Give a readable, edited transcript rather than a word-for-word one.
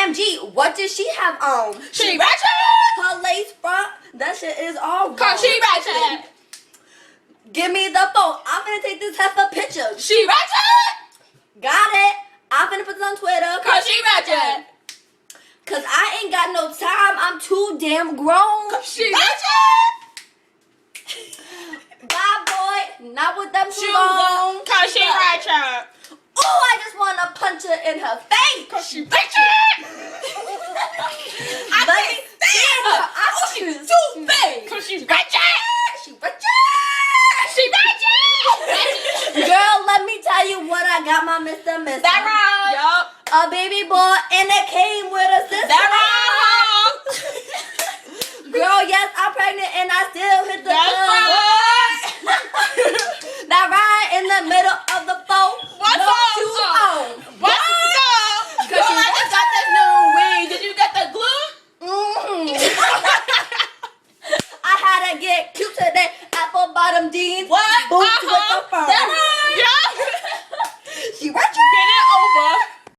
OMG, what did she have on? She ratchet. Her lace front, that shit is all wrong. Cause she ratchet. Give me the phone. I'm gonna take this heifer picture. She ratchet. Got it. I'm gonna put this on Twitter. Cause she ratchet. Cause I ain't got no time. I'm too damn grown. Cause she ratchet. Bye, boy. Not with them shoes on. on. Cause she ratchet. Oh, I just wanna punch her in her face. Cause she ratchet. I can't stand her. Oh, she's too big. Cause she's ratchet. She ratchet. She ratchet. Girl, let me tell you what I got my Mr. Mister. That right. Yup. A baby boy and it came with a sister. That right. Girl, yes, I'm pregnant and I still hit the That's club. right. That ride in the middle of the phone. What's no up? shoes on. What's up? Girl, I just got this new weed. Did you get the glue? I had to get cute today. Apple bottom jeans. What? Boots with the fur.